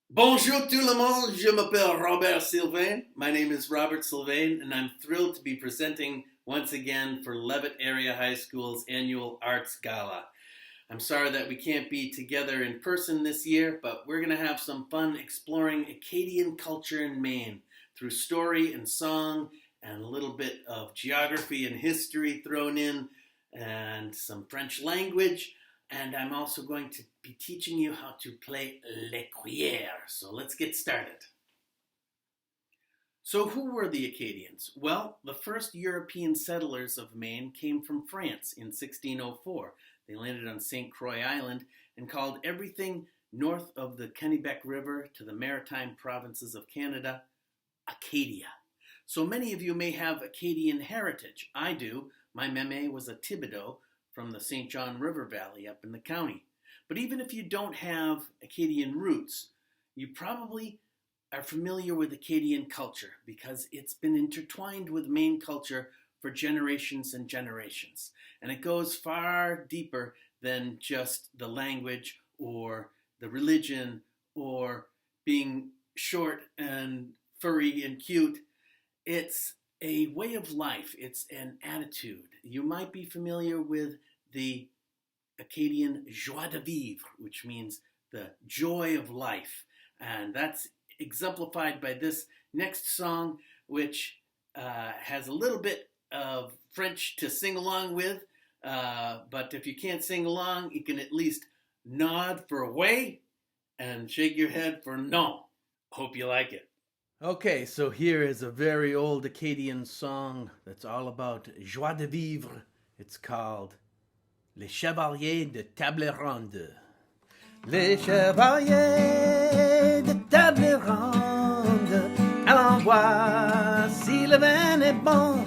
Bonjour tout le monde, je m'appelle Robert Sylvain. My name is Robert Sylvain, and I'm thrilled to be presenting once again for Leavitt Area High School's annual Arts Gala. I'm sorry that we can't be together in person this year, but we're going to have some fun exploring Acadian culture in Maine through story and song and a little bit of geography and history thrown in and some French language. And I'm also going to be teaching you how to play les cuillères. So let's get started. So who were the Acadians? Well, the first European settlers of Maine came from France in 1604. They landed on St. Croix Island and called everything north of the Kennebec River to the maritime provinces of Canada Acadia. So many of you may have Acadian heritage. I do. My meme was a Thibodeau from the St. John River Valley up in the county. But even if you don't have Acadian roots, you probably are familiar with Acadian culture because it's been intertwined with Maine culture for generations and generations. And it goes far deeper than just the language or the religion or being short and furry and cute. It's a way of life. It's an attitude. You might be familiar with the Acadian joie de vivre, which means the joy of life. And that's exemplified by this next song, which has a little bit of French to sing along with. But if you can't sing along, you can at least nod for oui and shake your head for non. Hope you like it. Okay, so here is a very old Acadian song that's all about joie de vivre. It's called Les Chevaliers de Table Ronde. Les Chevaliers de Table Ronde, allons voir si le vin est bon.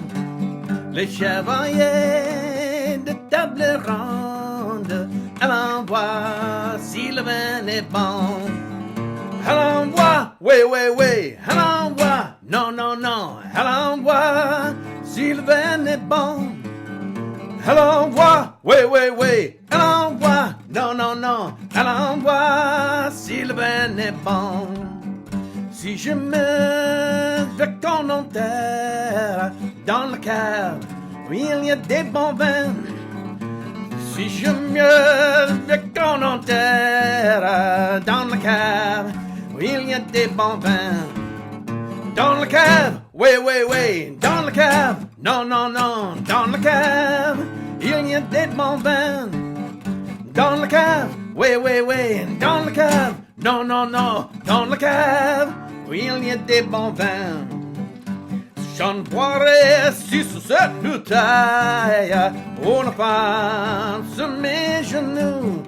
Les Chevaliers de Table Ronde, allons voir si le vin est bon. Allons voir, oui, oui, oui, allons voir, non, non, non, allons voir si le vin est bon. Allons voir, oui, oui, oui, allons voir, non, non, non, allons voir si le vin est bon. Si je me fais commentaire dans le cave, oui, il y a des bons vins. Si je me fais commentaire dans le cave, oui, il y a des bons vins. Dans le cave, oui, oui, oui, dans le cave, non, non, non, dans le cave, il y a des bons vins. Dans le cave, oui, oui, oui, dans le cave, non, non, non, dans le cave, oui, il y a des bons vins. J'en boirai 6 ou 7 bouteilles pour ne pas sur mes genoux.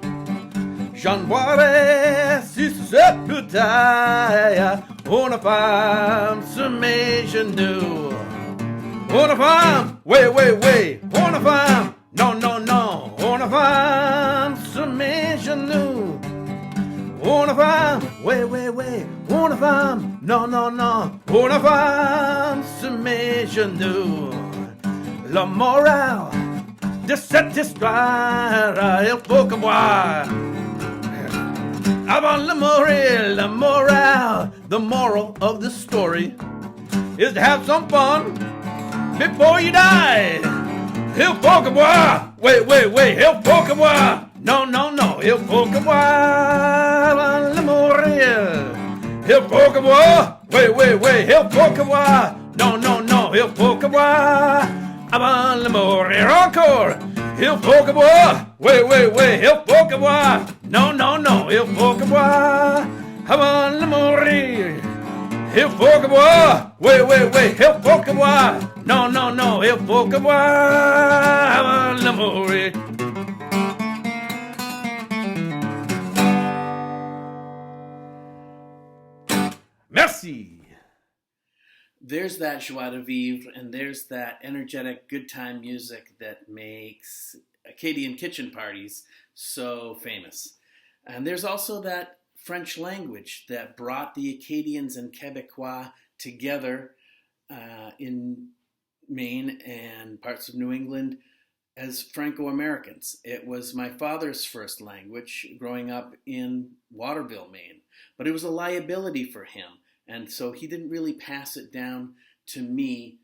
J'en boirai 6 ou 7 bouteilles pour une femme sur mes genoux. Pour une femme, oui, oui, oui, pour une femme, non, non, non, pour une femme sur mes genoux. Pour une femme, oui, oui, oui, pour une femme, non, non, non, pour une femme sur mes genoux. La morale de cette histoire, il faut que moi. Avant le mourir, la morale, the moral of the story is to have some fun before you die. Il faut que moi, oui, oui, oui, il faut que moi, non, non, non, il faut que moi, avant le mourir. Il faut que moi, oui, oui, oui, il faut que moi, non, non, non, il faut que moi, avant le mourir encore. Il faut que moi, oui, oui, oui, il faut que moi, non, non, non, il faut que moi, avant de mourir. Il faut que moi, oui, oui, oui, il faut que moi, non, non, non, il faut que moi, avant de mourir. Merci. There's that joie de vivre, and there's that energetic good time music that makes Acadian kitchen parties so famous. And there's also that French language that brought the Acadians and Quebecois together in Maine and parts of New England as Franco-Americans. It was my father's first language growing up in Waterville, Maine. But it was a liability for him, and so he didn't really pass it down to me.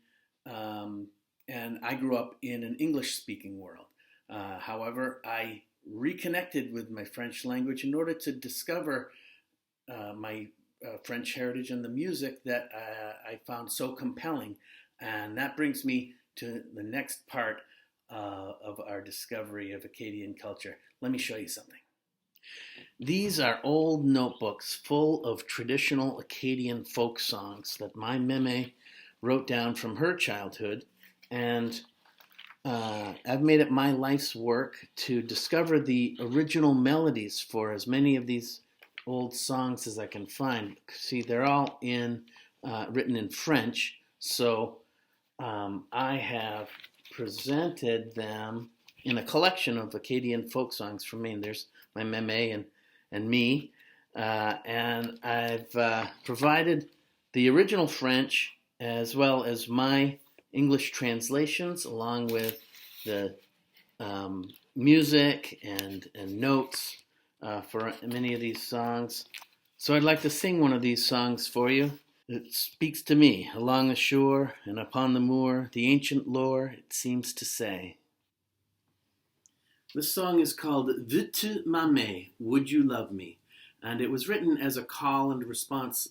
And I grew up in an English-speaking world. However, I reconnected with my French language in order to discover my French heritage and the music that I found so compelling. And that brings me to the next part of our discovery of Acadian culture. Let me show you something. These are old notebooks full of traditional Acadian folk songs that my meme wrote down from her childhood, and I've made it my life's work to discover the original melodies for as many of these old songs as I can find. See, they're all written in French, so I have presented them in a collection of Acadian folk songs from Maine. There's my meme and me, and I've provided the original French as well as my English translations, along with the music and notes for many of these songs. So I'd like to sing one of these songs for you. It speaks to me along the shore and upon the moor, the ancient lore it seems to say. This song is called Veux-tu m'aimer? Would you love me? And it was written as a call and response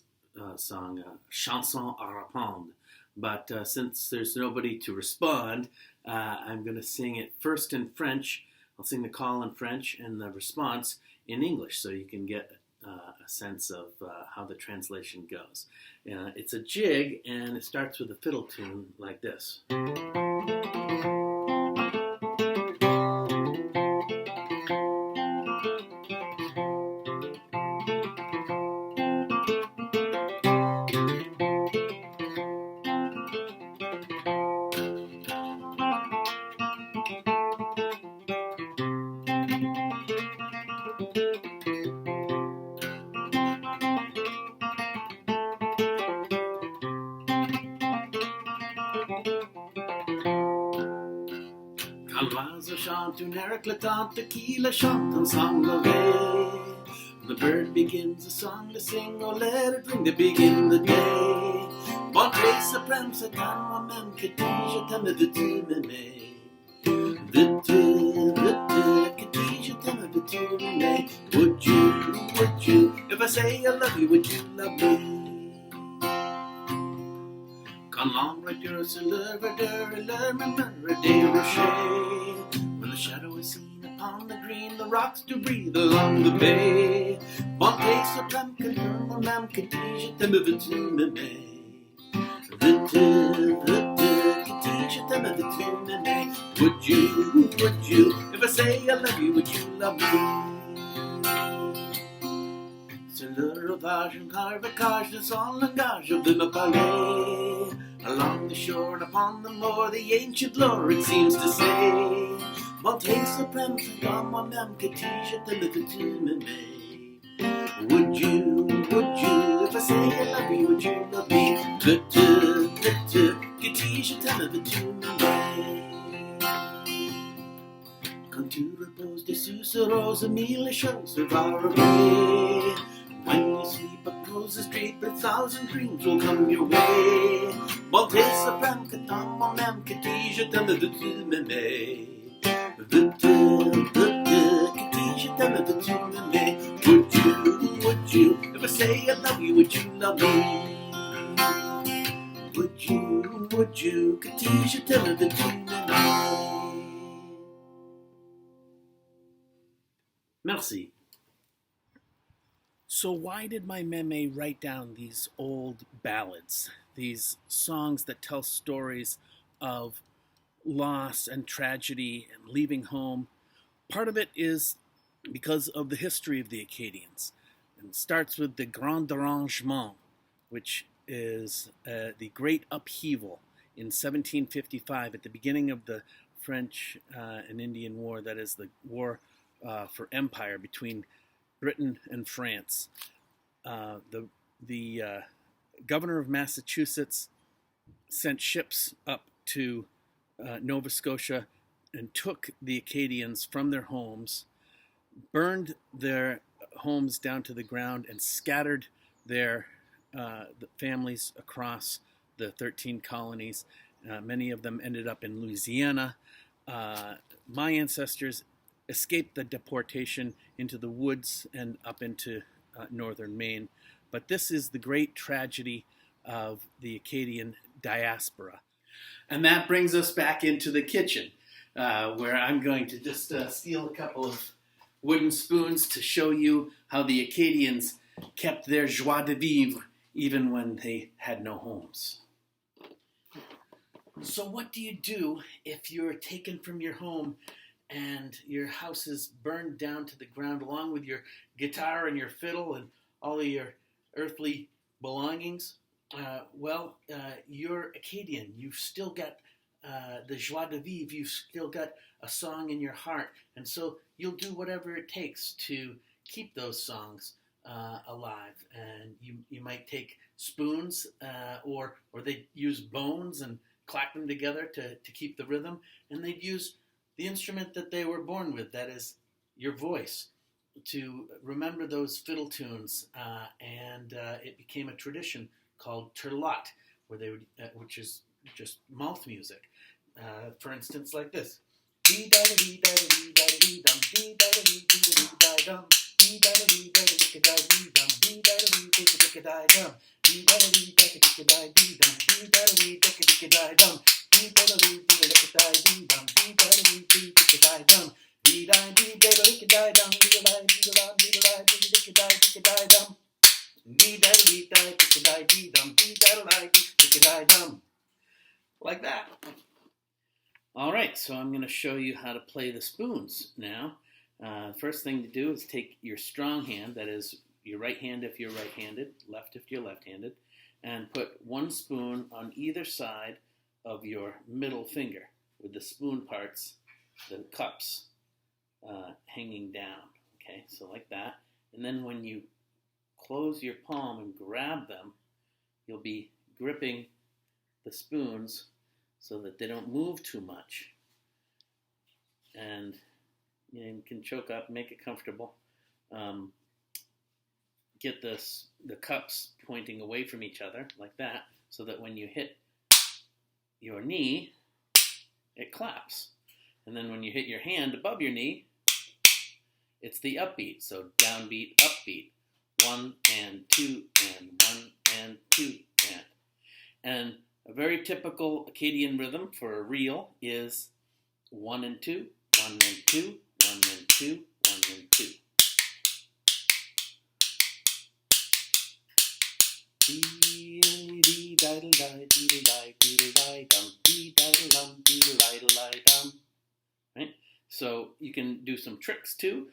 song, chanson à répondre. But since there's nobody to respond, I'm going to sing it first in French. I'll sing the call in French and the response in English, so you can get a sense of how the translation goes. It's a jig, and it starts with a fiddle tune like this. Quand l'oiseau chante une air éclatante qui la chante ensemble levé. The bird begins a song to sing, oh let it ring to begin the day. Bonté suprême, c'est à moi-même que dis je t'aime, veux-tu m'aimer? Veux-tu, que dis je t'aime, veux-tu m'aimer? Would you, if I say I love you, would you love me? Quand l'ombre dure sur le verdure et le murmure des rochers. When the shadow is seen upon the green, the rocks do breathe along the bay. Bonté suprême, que moi-même que dis je t'aime, veux-tu m'aimer? Veux-tu, que dis je t'aime, veux-tu m'aimer? Would you, if I say I love you, would you love me? C'est le rivage, un caravacage de son langage de me parler. Along the shore and upon the moor, the ancient lore it seems to say. Bonté suprême, c'est à moi-même que dis je t'aime, veux-tu m'aimer? Would you, if I say I love you, would you love me? Veux-tu, que dis je t'aime, veux-tu m'aimer? Quand tu reposes dessus ce rose, mille choses far away. When you sleep across the street, 1,000 dreams will come your way. Bonté suprême, que dans moi-même que dis je t'aime, veux-tu m'aimer? Veux-tu, que dis je t'aime, veux-tu m'aimer? Would you, if I say I love you, would you love me? Would you, que dis je t'aime, veux-tu m'aimer? Merci. So why did my meme write down these old ballads, these songs that tell stories of loss and tragedy and leaving home? Part of it is because of the history of the Acadians. And it starts with the Grand Dérangement, which is the Great Upheaval in 1755 at the beginning of the French and Indian War, that is the war for empire between Britain and France. The governor of Massachusetts sent ships up to Nova Scotia and took the Acadians from their homes, burned their homes down to the ground and scattered their the families across the 13 colonies. Many of them ended up in Louisiana. My ancestors escaped the deportation into the woods and up into northern Maine. But this is the great tragedy of the Acadian diaspora. And that brings us back into the kitchen, where I'm going to just steal a couple of wooden spoons to show you how the Acadians kept their joie de vivre even when they had no homes. So what do you do if you're taken from your home and your house is burned down to the ground along with your guitar and your fiddle and all of your earthly belongings? You're Acadian. You've still got the joie de vivre. You've still got a song in your heart. And so you'll do whatever it takes to keep those songs alive. And you might take spoons or they'd use bones and clap them together to keep the rhythm. And they'd use the instrument that they were born with, that is your voice, to remember those fiddle tunes. And it became a tradition called turlotte, where they would, which is just mouth music. For instance, like this. Like that. All right, so I'm going to show you how to play the spoons now. First thing to do is take your strong hand, that is your right hand if you're right-handed, left if you're left-handed, and put one spoon on either side of your middle finger with the spoon parts, the cups, hanging down. Okay, so like that. And then when you close your palm and grab them, you'll be gripping the spoons so that they don't move too much. And you can choke up, make it comfortable. Get the cups pointing away from each other like that, so that when you hit your knee, it claps. And then when you hit your hand above your knee, it's the upbeat. So downbeat, upbeat. 1 and 2 and 1 and 2 and a very typical Acadian rhythm for a reel is 1 and 2, 1 and 2, 1 and 2, 1 and 2. Right? So you can do some tricks too.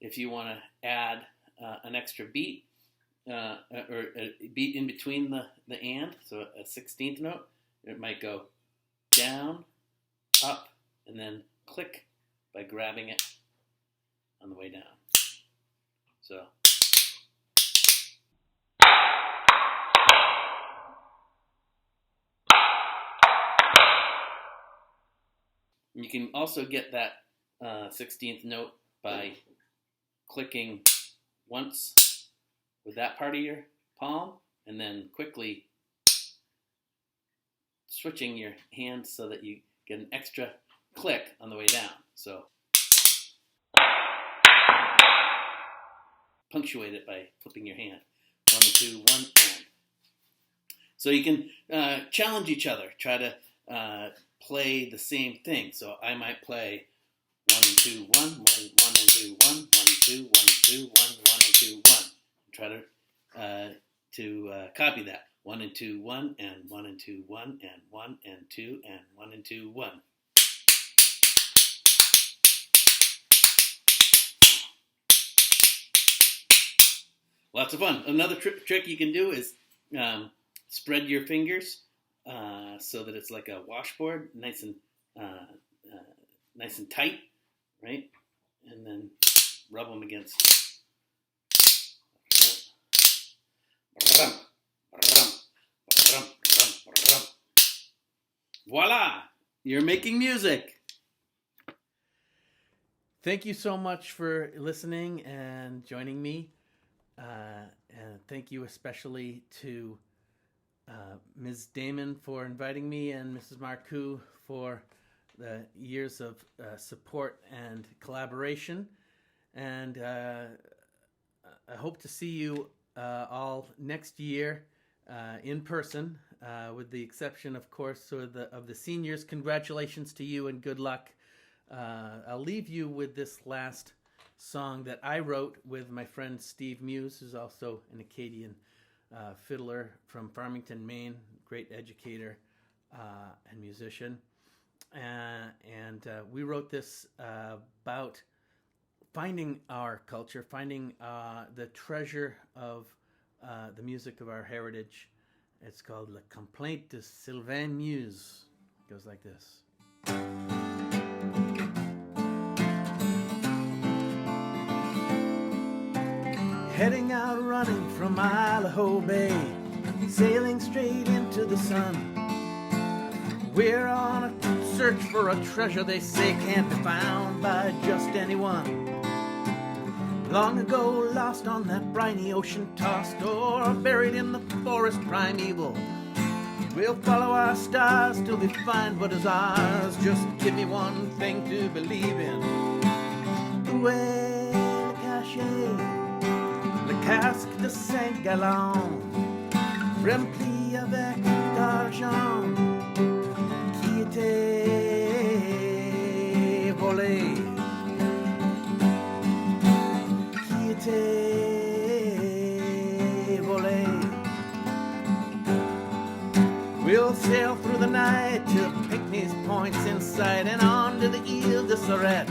If you want to add an extra beat, or a beat in between the and, so a 16th note, it might go down, up, and then click by grabbing it on the way down. So. You can also get that 16th note by clicking once with that part of your palm, and then quickly switching your hand so that you get an extra click on the way down. So punctuate it by flipping your hand. 1 and 2, 1 and. So you can challenge each other. Try to play the same thing. So I might play 1 and 2, 1, 1, 1 and 2, 1, 1 and 2, 1 and 2, 1, 1 and 2, 1. Try to copy that. 1 and 2, 1 and 1 and 2, 1 and 1 and 2 and 1 and 2, 1. Lots of fun. Another trick you can do is spread your fingers so that it's like a washboard, nice and tight, right? And then rub them against. Voila! You're making music. Thank you so much for listening and joining me. And thank you especially to Ms. Damon for inviting me and Mrs. Marcoux for the years of support and collaboration. And I hope to see you all next year in person, with the exception, of course, of the seniors. Congratulations to you and good luck. I'll leave you with this last song that I wrote with my friend Steve Muse, who's also an Acadian fiddler from Farmington, Maine, great educator and musician. And we wrote this about finding our culture, finding the treasure of the music of our heritage. It's called La Complainte de Sylvain Muse. It goes like this. Heading out running from Idaho Bay, sailing straight into the sun. We're on a search for a treasure they say can't be found by just anyone. Long ago lost on that briny ocean tossed, or buried in the forest primeval. We'll follow our stars till we find what is ours. Just give me one thing to believe in. Où est le cachet, le casque de Saint-Galon, rempli avec d'argent qui était volé, qui était volé. We'll sail through the night to Pinckney's Point's in sight, and on to the Ile de Sorette,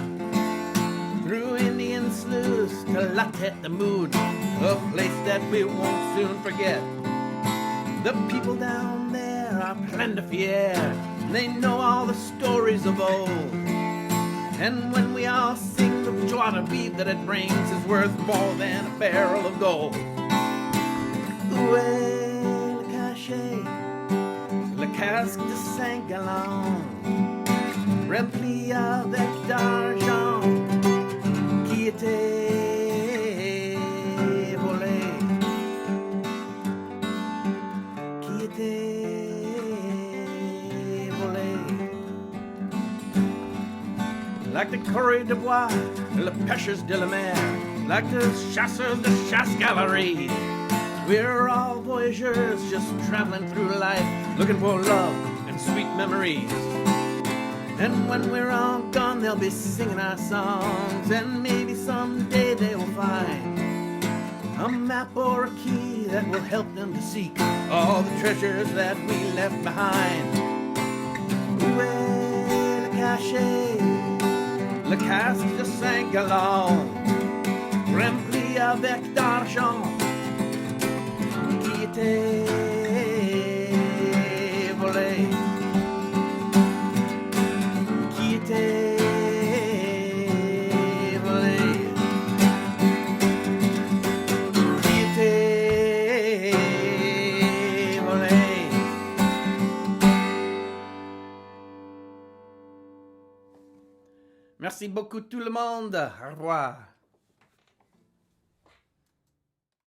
through Indian Sloughs to La Tête de Mood, a place that we won't soon forget. The people down there are plein de fier, they know all the stories of old. And when we all sing, the joie de vivre that it brings is worth more than a barrel of gold. Où est le cachet, le casque de Saint-Galon, rempli avec d'argent qui était volé, qui était volé. Like the coureurs de bois, le pêcheurs de la mer, like the chasseurs de chasse galerie. We're all voyageurs just traveling through life, looking for love and sweet memories. And when we're all gone, they'll be singing our songs, and maybe someday they will find a map or a key that will help them to seek all the treasures that we left behind. Où est le cachet, le casque de Saint-Galon, rempli avec d'argent qui était volé, qui était volé, qui était volé. Merci beaucoup tout le monde. Au revoir.